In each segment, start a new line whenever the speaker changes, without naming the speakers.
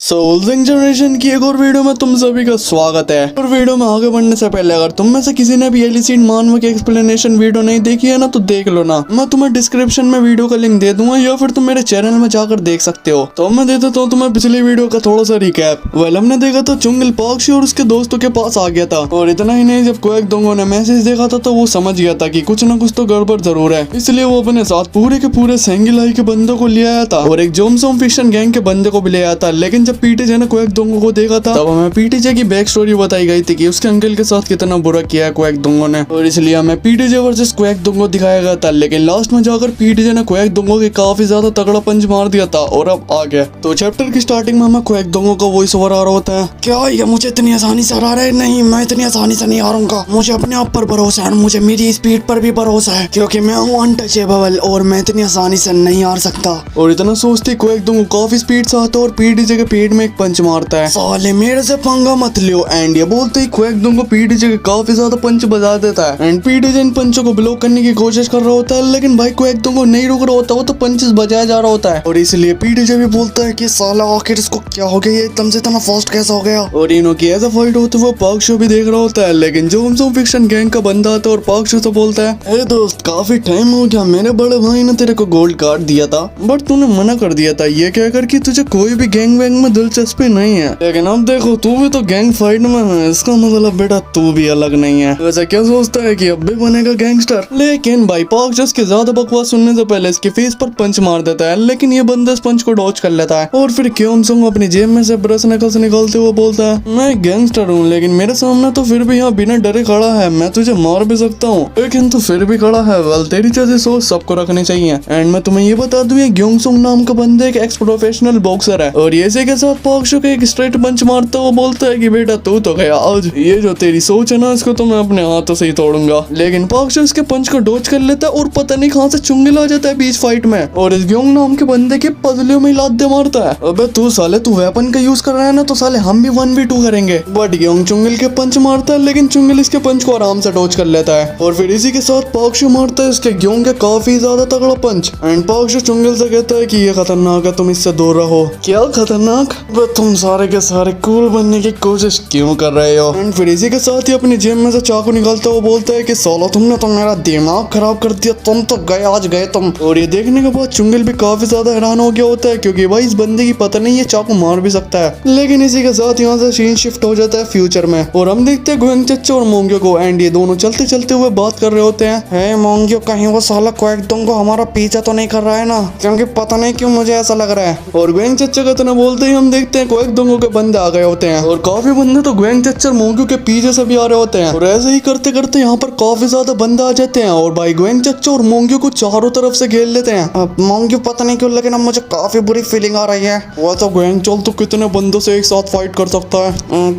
सोल्जिंग generation की एक और वीडियो में तुम सभी का स्वागत है। और वीडियो में आगे बढ़ने से पहले अगर तुम में से किसी ने भी एलिसीड मानव की एक्सप्लेनेशन वीडियो नहीं देखी है ना तो देख लो ना, मैं तुम्हें डिस्क्रिप्शन में वीडियो का लिंक दे दूंगा या फिर तुम मेरे चैनल में जाकर देख सकते हो। तो मैं दे देता हूँ तुम्हें पिछली वीडियो का थोड़ा सा रिकैप। वेल हमने देखा था चुंगल पाक्षी और उसके दोस्तों के पास आ गया था और इतना ही नहीं, जब क्वेक दोंगों ने मैसेज देखा था तो वो समझ गया था कि कुछ ना कुछ तो गड़बड़ जरूर है, इसलिए वो अपने साथ पूरे के पूरे सेंगिलाई के बंदे को ले आया था और एक जोमसोम फिशन गैंग के बंदे को भी ले आया था। लेकिन जब पीटीजे ने क्वेक दोंगों को देखा था तब हमें पीटीजे की बैक स्टोरी बताई गई थी कि उसके अंकल के साथ कितना बुरा किया है क्वेक दोंगों ने, और इसलिए हमें पीटीजे वर्सेस क्वेक दोंगों दिखाया गया था। लेकिन लास्ट में जाकर पीटीजे ने क्वेक दोंगों के काफी ज्यादा तगड़ा पंच मार दिया था और अब आ गया। तो चैप्टर की स्टार्टिंग में हमें क्वेक दोंगों का वॉइस ओवर आ रहा होता है।
क्या ये मुझे इतनी आसानी से हरा रहे? नहीं, मैं इतनी आसानी से नहीं हारूंगा। मुझे अपने आप पर भरोसा है, मुझे मेरी स्पीड पर भी भरोसा है क्योंकि मैं हूँ अनटचेबल और मैं इतनी आसानी से नहीं हार सकता।
और इतना सोचते क्वेक दोंगों काफी स्पीड से आता है और पीटीजे के पेट में एक पंच मारता है।
साले मेरे से पंगा मत लियो।
एंड ये बोलते ही क्वेक दोंगों पीटीजे के काफी ज्यादा पंच बजा देता है एंड पीटीजे इन पंचों को ब्लॉक करने की कोशिश कर रहा होता है, लेकिन भाई क्वेक दोंगों नहीं रुक रहा होता, वो तो पंचेस बजाया जा रहा होता है और इसलिए पीटीजे भी बोलता है
कि साला आखिर इसको क्या हो गया, ये एकदम से इतना फास्ट कैसा हो गया।
और इनों की ऐसा फाइट होती है वो पाक्षो भी देख रहा होता है। लेकिन जोमसोम फिक्शन गैंग का बंदा आता है और पाक्षो से बोलता है, ए दोस्त काफी टाइम हो गया, मेरे बड़े भाई ने तेरे को गोल्ड कार्ड दिया था बट तूने मना कर दिया था, ये कहकर कि तुझे कोई भी गैंग वैंग में दिलचस्पी नहीं है। लेकिन अब देखो तू भी तो गैंग फाइट में है, इसका मतलब बेटा तू भी अलग नहीं है। वैसे क्या सोचता है कि अब भी बनेगा गैंगस्टर? लेकिन भाई पाक्षो के ज्यादा बकवास सुनने से पहले इसके फेस पर पंच मार देता है, लेकिन ये बंदा इस पंच को डॉच कर लेता है और फिर क्योमसंग अपनी जेब में से ब्रश नकल निकालते हुए बोलता है, मैं गैंगस्टर हूँ लेकिन मेरे सामने तो फिर भी यहाँ बिना डरे खड़ा है, मैं तुझे मार भी सकता हूँ लेकिन तू फिर भी खड़ा है। वेल तेरी जैसी सोच सबको रखनी चाहिए। एंड मैं तुम्हें ये बता दूं, ये ग्योंगसुंग नाम का बंदा एक एक्स प्रोफेशनल बॉक्सर है और ये इसी के साथ पाक्षो के एक स्ट्रेट पंच मारता हुआ बोलता है कि बेटा तू तो गया आज, ये जो तेरी सोच है ना इसको तो मैं अपने हाथों से ही तोड़ूंगा। लेकिन पाक्षो इसके पंच को डॉच कर लेता है और पता नहीं कहां से चुंगल आ जाता है बीच फाइट में और इस ग्योंग नाम के बंदे के पजलियों में लात दे मारता है। अबे तू साले तू वेपन का यूज कर रहा है ना तो साले हम भी 1v2 करेंगे। बट ग्योंग चुंगल के पंच मारता है लेकिन चुंगल इसके पंच को आराम से डॉच कर लेता है और फिर इसी के साथ पाक्षो मारता है इसके ग्योंग के काफी ज्यादा तगड़ा पंच एंड पाक्षो चुंगल से कहता है कि ये खतरनाक है, तुम इससे दूर रहो। क्या खतरनाक? तुम सारे के सारे कूल बनने की कोशिश क्यों कर रहे हो? एंड फिर इसी के साथ ही अपनी जेब में से चाकू निकालता हुआ बोलता है कि सालो तुमने तो मेरा दिमाग खराब कर दिया, तुम तो गए आज गए तुम। और ये देखने के बाद चुंगल भी काफी ज्यादा हैरान हो गया होता है क्योंकि भाई इस बंदे की पता नहीं ये चाकू मार भी सकता है। लेकिन इसी के साथ यहाँ से सीन शिफ्ट हो जाता है फ्यूचर में और हम देखते हैं ग्वेंग चच्चा और मोंग्यो को एंड ये दोनों चलते चलते हुए बात कर रहे होते हैं।
हे मोंग्यो, कहीं वो साला क्वेक दोंगो हमारा पीछा तो नहीं कर रहा है ना? क्योंकि पता नहीं क्यों मुझे ऐसा लग रहा है।
और ग्वेंग चच्चा का इतना बोलते ही हम देखते हैं क्वेक दोंगो के बंदे आ गए होते हैं और काफी बंदे तो ग्वेंग चच्चा और मोंग्यो के पीछे से भी आ रहे होते हैं और ऐसे ही करते करते यहाँ पर काफी ज्यादा बंदे आ जाते हैं और भाई ग्वेंग चच्चा और मोंग्यो को चारों तरफ से घेर लेते हैं।
अब मोंग्यो पता नहीं क्यों लेकिन अब मुझे काफी बुरी फीलिंग आ रही है।
वो तो ग्वेंग चोल तो कितने बंदों से एक साथ फाइट कर सकता है?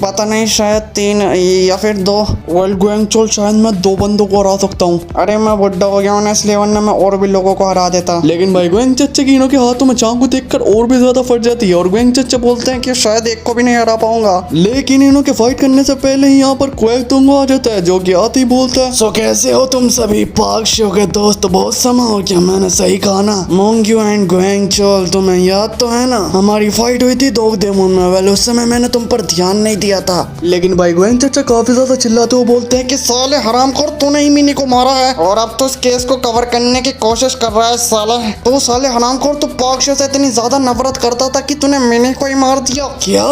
पता नहीं, शायद 3 या फिर 2।
वेल ग्वेंग चोल शायद मैं 2 बंदों को हरा सकता हूँ।
अरे मैं बुढ़ा हो गया हूँ इसलिए, वरना मैं और भी लोगों को हरा देता।
लेकिन भाई ग्वेंग चच्चा की इनों के हाथों में चाकू देखकर और भी ज्यादा फट जाती है और ग्वेंग चच्चा
बोलते हैं कि शायद एक को भी नहीं हरा पाऊंगा।
लेकिन इनों के फाइट करने से पहले ही यहाँ पर क्वेक दोंगो आ जाता है जो कि आते ही बोलता है,
सो कैसे हो तुम सभी पाक्षो के दोस्त? बहुत समय हो गया, मैंने सही कहा ना? मोंग्यो एंड ग्वेंग चोल, तुम्हें याद तो है ना हमारी फाइट हुई थी दोगदेमोन में? वेल उस समय मैंने तुम पर ध्यान नहीं दिया था।
लेकिन भाई ग्वेंग चच्चा काफी ज्यादा चिल्लाते हुए बोलते हैं
कि साले हरामखोर, तूने ही मिनी को मारा है और अब तो इस केस को कवर करने की कोशिश कर रहा है साले। तो साले हरामखोर, तू पाक्षो से इतनी ज्यादा नफरत करता था कि तूने मिनी को ही मार दिया क्या?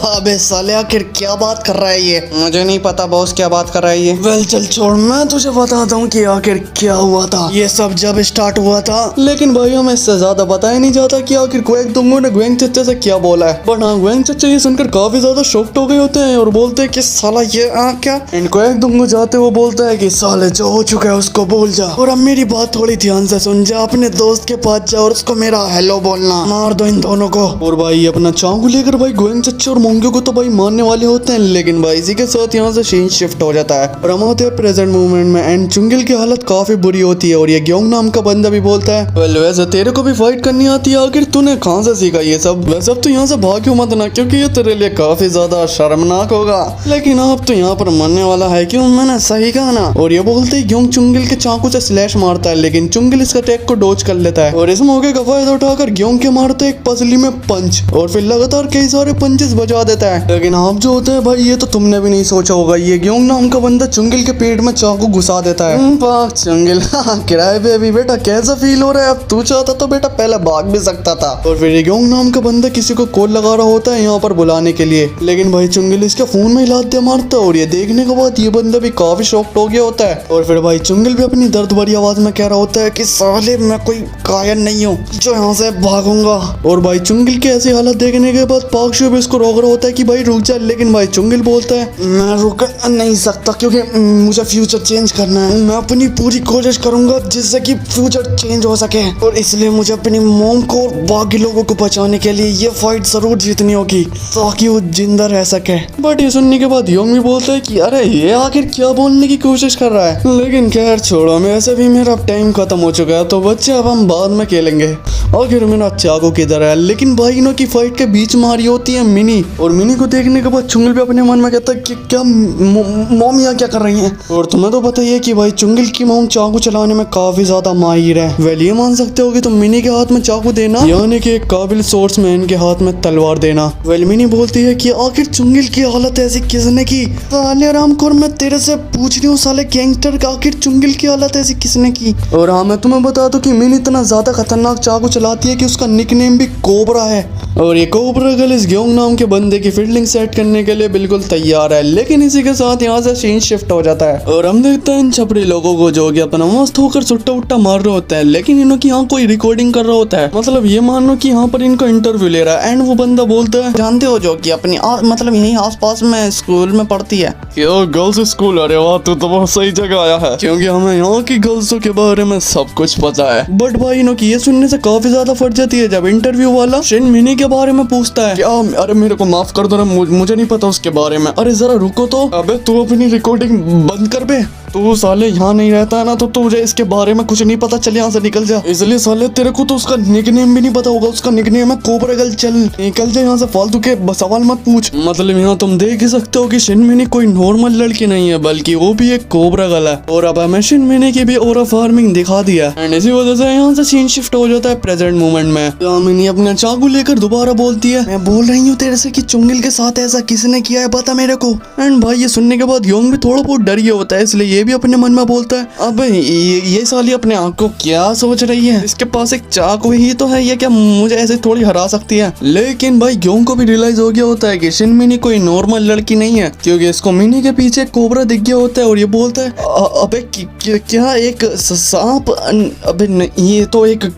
अबे साले आखिर क्या बात कर रहा है ये?
मुझे नहीं पता बॉस क्या बात कर रहा है ये।
वेल चल छोड़, मैं तुझे बताता हूँ कि आखिर क्या हुआ था।
ये सब जब स्टार्ट हुआ था,
लेकिन भाई हमें इससे ज्यादा बताया नहीं जाता कि आखिर क्वेक दोंगो ने ग्वेंग चच्चा से क्या बोला है। बट हाँ ग्वेंग चच्चा ये सुनकर काफी ज्यादा शॉक्ड हो गए होते हैं और बोलते हैं कि
साला ये क्या?
एंड क्वेक दोंगो जाते हुए बोलता है कि साले जो हो चुका है उसको भूल जा और अब मेरी बात थोड़ी ध्यान से सुन जा, अपने दोस्त के पास जा और उसको मेरा हेलो बोलना, मार दो इन दोनों को। और भाई अपना चाकू लेकर भाई ग्वेंग चच्चा और मोंग्यो को तो भाई मारने वाले होते हैं। लेकिन भाई इसी के साथ यहाँ से सीन शिफ्ट हो जाता है और हम होते हैं प्रेजेंट मूवमेंट में एंड चुंगल की हालत काफी बुरी होती है और ये ग्योंग नाम का बंदा भी बोलता है, वेल वैसे तेरे को भी फाइट करनी आती है, आखिर तूने कहाँ से सीखा ये सब? वैसे अब तो यहाँ से भाग्यो मत ना क्योंकि ये तेरे लिए काफी ज्यादा शर्मनाक होगा। लेकिन अब तो यहाँ पर मरने वाला है, क्यों? मैंने सही कहा ना? और ये बोलते ही ग्योंग चुंगल के चाकू से स्लैश मारता है लेकिन चुंगल इस अटैक को डोज कर लेता है और इस मौके का फायदा उठाकर ग्योंग के मारते एक पसली में पंच और और फिर लगातार कई सारे पंचेस बजा देता है। लेकिन आप जो होता है भाई ये तो तुमने भी नहीं सोचा होगा, ये ग्योंग नाम का बंदा चुंगिल के पेट में चाकू घुसा देता है। पाक चुंगिल किराए पे अभी बेटा कैसा फील हो रहा है? अब तू चाहता तो बेटा पहले भाग भी सकता था। और फिर ये ग्योंग नाम का बंदा किसी को कॉल लगा रहा होता है यहाँ पर बुलाने के लिए, लेकिन भाई चुंगिल इसके फोन में हिला दे मारता है। और ये देखने के बाद ये बंदा भी काफी शॉक्ड हो गया होता है। और फिर भाई चुंगिल भी अपनी दर्द भरी आवाज में कह रहा होता है कि साले मैं कोई कायर नहीं हूँ जो यहाँ से भागूंगा। और भाई चुंगिल की ऐसी हालत देखने के बाद पाक शो भी इसको रोक रहा होता है कि भाई रुक जा, लेकिन भाई चुंगिल बोलता है मैं रुक नहीं सकता क्योंकि मुझे फ्यूचर चेंज करना है। मैं अपनी पूरी कोशिश करूंगा जिससे कि फ्यूचर चेंज हो सके, और इसलिए मुझे अपनी मॉम को और बाकी लोगों को बचाने के लिए ये फाइट जरूर जीतनी होगी ताकि वो जिंदा रह सके। बट ये सुनने के बाद योंग भी बोलता है कि अरे ये आखिर क्या बोलने की कोशिश कर रहा है। लेकिन खैर छोड़ो, वैसे भी मेरा टाइम खत्म हो चुका है तो बच्चे अब हम बाद में खेलेंगे। आखिर मेरा चाकू किधर है? लेकिन भाई इनों की फाइट के बीच में आ रही होती है मिनी, और मिनी को देखने के बाद चुंगिल भी अपने मन में कहता है कि क्या मॉम यहाँ क्या कर रही है। और तुम्हें तो पता ही है कि भाई चुंगिल की मॉम चाकू चलाने में काफी ज्यादा माहिर है। वेल ये मान सकते हो कि तुम मिनी के हाथ में चाकू देना यानी कि एक काबिल सोर्समैन के हाथ में तलवार देना। वेल मिनी बोलती है कि आखिर चुंगिल की हालत ऐसी किसने की? साले रामखोर मैं तेरे से पूछ रही हूँ साले गैंगस्टर का, आखिर चुंगिल की हालत ऐसी किसने की? और हाँ मैं तुम्हें बता दूं कि मिनी इतना ज्यादा खतरनाक चाकू चलाती है कि उसका निकनेम भी कोबरा है। और ये कोबरा गर्ल इस ग्योंग नाम के बंदे की फील्डिंग सेट करने के लिए बिल्कुल तैयार है। लेकिन इसी के साथ यहाँ से सीन शिफ्ट हो जाता है और हम देखते हैं इन छपरी लोगों को जो कि अपना मस्त होकर सुट्टा उट्टा मार रहे होते हैं, लेकिन इनों की यहाँ कोई रिकॉर्डिंग कर रहा होता है। मतलब ये मान लो कि यहाँ पर इनको इंटरव्यू ले रहा है एंड वो बंदा बोलता है जानते हो जो कि अपनी मतलब यही आसपास में स्कूल में पढ़ती है। Girls school? अरे वाह तू तो बहुत सही जगह आया है क्योंकि हमें यहाँ की गर्ल्सों के बारे में सब कुछ पता है। बट भाई इनों की ये सुनने से काफी ज्यादा फट जाती है जब इंटरव्यू वाला शिन मिनी के बारे में पूछता है। क्या? अरे मेरे को माफ कर दो ना, मुझे नहीं पता उसके बारे में। अरे जरा रुको तो, अबे तू अपनी रिकॉर्डिंग बंद कर बे। तू साले यहाँ नहीं रहता है ना तो तुझे इसके बारे में कुछ नहीं पता, चल यहाँ से निकल जा। इसलिए साले तेरे को तो उसका निकनेम भी नहीं पता होगा, उसका निकनेम है कोबरा गर्ल। चल निकल जा यहाँ से, फालतू के सवाल मत पूछ। मतलब यहाँ तुम देख ही सकते हो कि शिन मिनी कोई नॉर्मल लड़की नहीं है बल्कि वो भी एक कोबरा गर्ल है। और अब हमें शिन मिनी की भी ओरा फार्मिंग दिखा दिया एंड इसी वजह से यहाँ से सीन शिफ्ट हो जाता है प्रेजेंट मोमेंट में। मिनी अपना चाकू लेकर दोबारा बोलती है मैं बोल रही हूँ तेरे से कि चुंगिल के साथ ऐसा किसने किया है बता मेरे को। एंड भाई ये सुनने के बाद योंग भी थोड़ा बहुत डर गया होता है, इसलिए ये भी अपने मन में बोलता है अब ये साली अपने आप को क्या सोच रही है, इसके पास एक चाकू ही तो है, ये क्या मुझे ऐसे थोड़ी हरा सकती है। लेकिन भाई ग्योंग को भी रियलाइज हो गया होता है कि शिन मिनी कोई नॉर्मल लड़की नहीं है क्योंकि इसको मिनी के पीछे कोबरा दिख गया होता है। और ये बोलता है अबे क्या एक सांप? अबे ये तो एक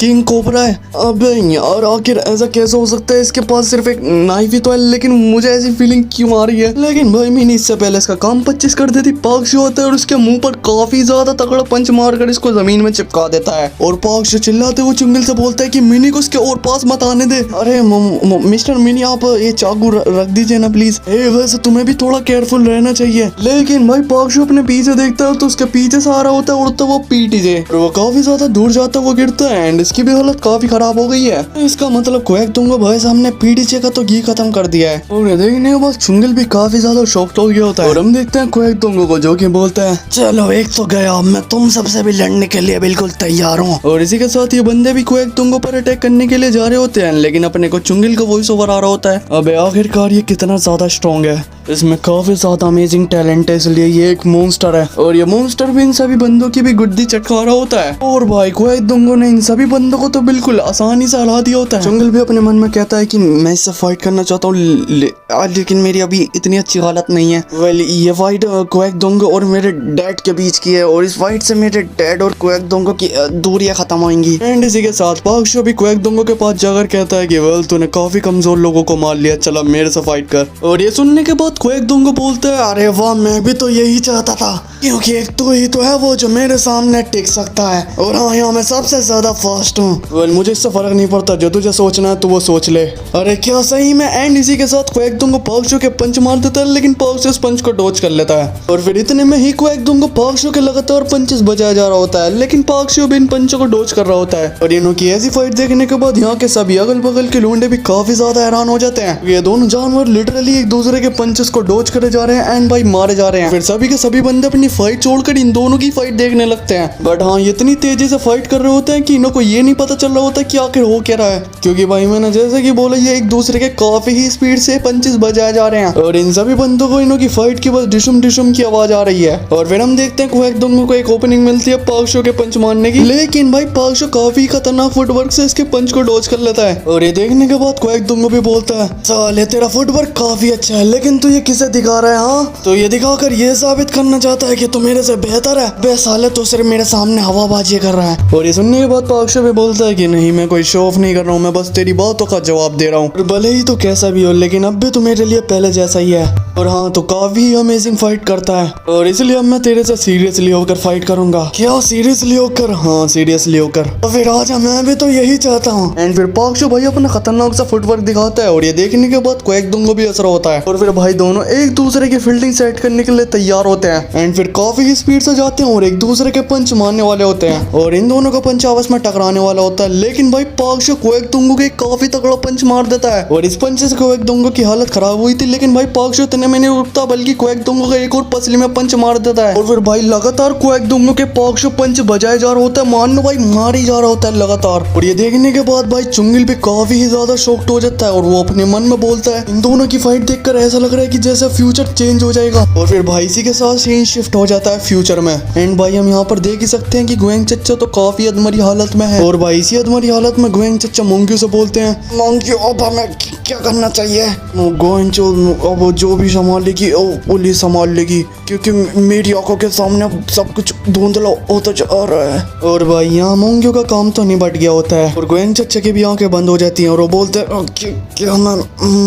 किंग कोबरा है। अबे यार आखिर ऐसा कैसे हो सकता है, इसके पास सिर्फ एक नाइफ ही तो है, लेकिन मुझे ऐसी फीलिंग क्यों आ रही है। लेकिन भाई मिनी इससे पहले इसका काम 25 कर देती। पाक शो होता है और उसके मुंह पर काफी ज्यादा तगड़ा पंच मारकर इसको जमीन में चिपका देता है। और पाक शो चिल्लाते हुए चुंगिल से बोलता है कि मिनी को उसके और पास मत आने दे। अरे मिस्टर मिनी आप ये चाकू रख दीजिए ना प्लीज। वैसे तुम्हें भी थोड़ा केयरफुल रहना चाहिए। लेकिन भाई पाक शो अपने पीछे देखता है तो उसके पीछे से आ रहा होता है उड़ता वो पीटीजे, और वो काफी ज्यादा दूर जाता है, वो गिरता है एंड इसकी भी हालत काफी खराब हो गई है। इसका मतलब क्वेक दूंगा भाई सामने पीटीजे का तो घी खत्म कर दिया है। और ये देखने के बाद चुंगिल भी काफी ज्यादा शॉक्ड हो गया होता है। और हम देखते हैं क्वेक दूंगा को जो कि बोलता है
चलो एक तो गया, मैं तुम सबसे भी लड़ने के लिए बिल्कुल तैयार हूँ।
और इसी के साथ ये बंदे भी क्वेक दूंगो पर अटैक करने के लिए जा रहे होते हैं, लेकिन अपने को चुंगिल का वॉइस ओवर आ रहा होता है। अब आखिरकार ये कितना ज्यादा स्ट्रॉन्ग है, इसमें काफी ज्यादा अमेजिंग टैलेंट है, इसलिए ये एक मॉन्स्टर है। और ये मॉन्स्टर भी इन सभी बंदों की भी गुड्डी चटका रहा होता है। और भाई क्वेक दूंगो ने इन सभी बंदों को तो बिल्कुल आसानी से हरा दिया होता है। चुंगिल भी अपने मन में कहता है कि मैं इससे फाइट करना चाहता हूँ लेकिन मेरी अभी इतनी अच्छी हालत नहीं है। वेल ये फाइट क्वेक दूंगो और मेरे डैड के बीच की है और इस फाइट से मेरे डैड और क्वेक दूंगो की दूरियां खत्म होंगी। एंड इसी के साथ पाक शो भी क्वेक दूंगो के पास जाकर कहता है कि वेल तूने काफी कमजोर लोगों को मार लिया, चला मेरे से फाइट कर। और ये सुनने के बाद क्वेक दूंगो बोलता है अरे वाह मैं भी तो यही चाहता था क्योंकि एक तो ही तो है वो जो मेरे सामने टिक सकता है, और हाँ यहाँ मैं सबसे ज्यादा फास्ट हूँ। वेल मुझे इससे फर्क नहीं पड़ता, जो तुझे सोचना है तो वो सोच ले। अरे क्या सही में। एंड इसी के साथ क्वेक दूंगो पाक शो के पंच मार देता है, लेकिन पाक शो उस पंच को डॉज कर लेता है। और फिर इतने में ही क्वेक दूंगो पाक शो के लगातार पंचेस बजाया जा रहा होता है, लेकिन पाक शो भी इन पंचों को डॉज कर रहा होता है। और इन्हों की ऐसी फाइट देखने के बाद यहाँ के सभी अगल बगल के लूंडे भी काफी ज्यादा हैरान हो जाते हैं। ये दोनों जानवर लिटरली एक दूसरे के पंचेस पंचेस को डोज करे जा रहे हैं एंड भाई मारे जा रहे हैं। फिर सभी के सभी बंदे अपनी फाइट छोड़कर इन दोनों की फाइट देखने लगते हैं। बट हाँ, इतनी तेजी से फाइट कर रहे होते हैं कि इन्हों को ये नहीं पता चल रहा होता कि आखिर हो क्या रहा है, क्योंकि भाई मैंने जैसे कि बोला ये एक दूसरे के काफी ही स्पीड से पंचेस बजाए जा रहे हैं और इन सभी बंदों को इन्हों की फाइट की बस डिशुम डिशुम की आवाज आ रही है। और फिर हम देखते हैं क्वेक दोंगो को एक ओपनिंग मिलती है पाक शो के पंच मारने की, लेकिन भाई पाक शो काफी खतरनाक फुटवर्क से इसके पंच को डॉज कर लेता है। और ये देखने के बाद क्वेक दोंगो भी बोलता है साले तेरा फुटवर्क काफी अच्छा है, लेकिन तू ये किसे दिखा रहा है? हाँ, तो ये दिखाकर ये साबित करना चाहता है कि तू मेरे से बेहतर है। बे साले तू सिर्फ मेरे सामने हवाबाजी कर रहा है। और ये सुनने के बाद पाक शो भी बोलता है कि नहीं, मैं कोई शो ऑफ नहीं कर रहा हूँ, मैं बस तेरी बातों का जवाब दे रहा हूँ। भले ही तो कैसा भी हो, लेकिन अब भी तू मेरे लिए पहले जैसा ही है। और हाँ, तो काफी अमेजिंग फाइट करता है और इसलिए अब मैं तेरे से सीरियसली होकर फाइट करूंगा। क्या सीरियसली होकर? हाँ, सीरियसली होकर। तो फिर आजा, मैं भी तो यही चाहता हूँ। एंड फिर पाक शो भाई अपना खतरनाक सा फुटवर्क दिखाता है और ये देखने के बाद क्वेक दोंगो भी असर होता है और फिर भाई दोनों एक दूसरे की फील्डिंग सेट करने के लिए तैयार होते हैं एंड फिर काफी स्पीड से जाते हैं और एक दूसरे के पंच मारने वाले होते हैं और इन दोनों का पंच आपस में टकराने वाला होता है। लेकिन भाई पाक शो क्वेक दोंगो के काफी तगड़ा पंच मार देता है और इस पंच से क्वेक दोंगो की हालत खराब हुई थी, लेकिन भाई पाक शो इतने में नहीं रुकता बल्कि क्वेक दोंगो का एक और पसली में पंच मार देता है और फिर भाई लगातार क्वेक दोंगो के पाक शो पंच बजाए जा रहा होता है, मानो भाई मार ही जा रहा होता है लगातार। और ये देखने के बाद भाई चुंगिल भी काफी ही ज्यादा शॉक्ड हो जाता है और वो अपने मन में बोलता है इन दोनों की फाइट देखकर ऐसा लग रहा है कि जैसे फ्यूचर चेंज हो जाएगा। और फिर भाई इसी के साथ सीन शिफ्ट हो जाता है फ्यूचर में एंड भाई हम यहाँ पर देख ही सकते हैं कि ग्वेंग चच्चा तो काफी अधमरी हालत में है और भाई इसी अधमरी हालत में ग्वेंग चच्चा मोंग्यू से बोलते हैं
मोंग्यू अब हमें क्या करना चाहिए?
गोइंचो अब वो जो भी संभाल लेगी पुलिस संभाल लेगी, क्योंकि मेरी आंखों के सामने सब कुछ धुंधला होता जा रहा है। और भाई यहाँ मोंग्यो का काम तो निबट गया होता है और गोएंग चच्चा की भी आंखें बंद हो जाती हैं और वो बोलते हैं
क्या मैं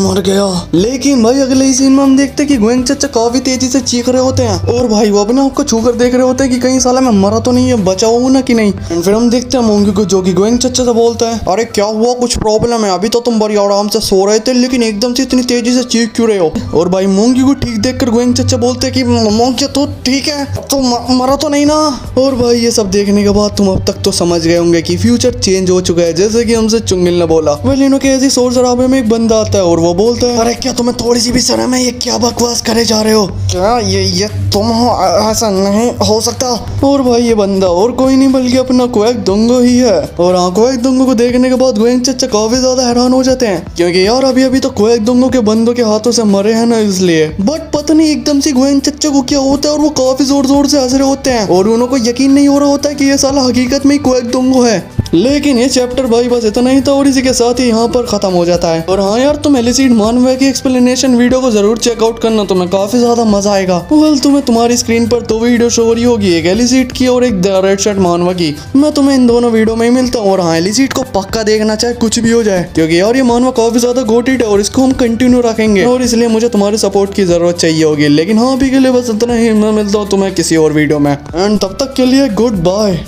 मर गया?
लेकिन भाई अगले ही सीन में हम देखते हैं कि गोएंग चच्चा काफी तेजी से चीख रहे होते हैं और भाई वो अपने आपको छूकर देख रहे होते हैं कि कहीं साला मैं मरा तो नहीं है, बचा हूँ ना कि नहीं। एंड फिर हम देखते हैं मोंग्यो को जो कि गोएंग चच्चा से बोलता है अरे क्या हुआ, कुछ प्रॉब्लम है? अभी तो तुम बड़ी आराम से सो रहे थे लेकिन एकदम से इतनी तेजी से चीख क्यों रहे हो? और भाई मोंग्यो को ठीक देखकर गोएंग चच्चा बोलते हैं कि मोंग्यो तो ठीक है, तो मरा तो नहीं ना? और भाई ये सब देखने के बाद तुम अब तक तो समझ गए होंगे कि फ्यूचर चेंज हो चुका है, जैसे कि हमसे चुंगिल ने बोला। वेल इन्हों के ऐसी शोर शराबे में एक बंदा आता है और वो बोलता है
अरे क्या तुम्हें थोड़ी सी भी शर्म है? ये क्या बकवास करे जा रहे हो? क्या ये तुम हो? ऐसा नहीं हो सकता।
और भाई ये बंदा और कोई नहीं बल्कि अपना क्वेक दोंगो ही है। और हाँ, क्वेक दोंगो को देखने के बाद गोएंग चच्चा काफी ज्यादा हैरान हो जाते हैं क्योंकि यार अभी तो क्वेक दोंगो के बंदों के हाथों से मरे हैं ना, इसलिए। बट पता नहीं एकदम से गोएंग चच्चा को क्या होता है और वो काफी जोर जोर से हंस रहे होते हैं और उनको यकीन नहीं हो रहा होता है कि ये साला हकीकत में ही क्वेक दोंगो है। लेकिन ये चैप्टर भाई बस इतना ही था और इसी के साथ ही यहाँ पर खत्म हो जाता है। और हाँ यार, तुम एलिसीड मानवे की एक्सप्लेनेशन वीडियो को जरूर चेकआउट करना, तुम्हें काफी ज्यादा मजा आएगा। वेल तुम्हें तुम्हारी स्क्रीन पर दो वीडियो शो हो रही होगी, एक एलिसीड की और एक रेड शर्ट मानवा की। मैं तुम्हें इन दोनों वीडियो में ही मिलता हूँ। और हाँ, एलिसीड को पक्का देखना चाहे कुछ भी हो जाए, क्योंकि यार ये मानवा काफी ज्यादा गोटेड है और इसको हम कंटिन्यू रखेंगे और इसलिए मुझे तुम्हारे सपोर्ट की जरूरत चाहिए होगी। लेकिन हाँ, अभी के लिए बस इतना ही। मैं मिलता हूँ तुम्हें किसी और वीडियो में एंड तब तक के लिए गुड बाय।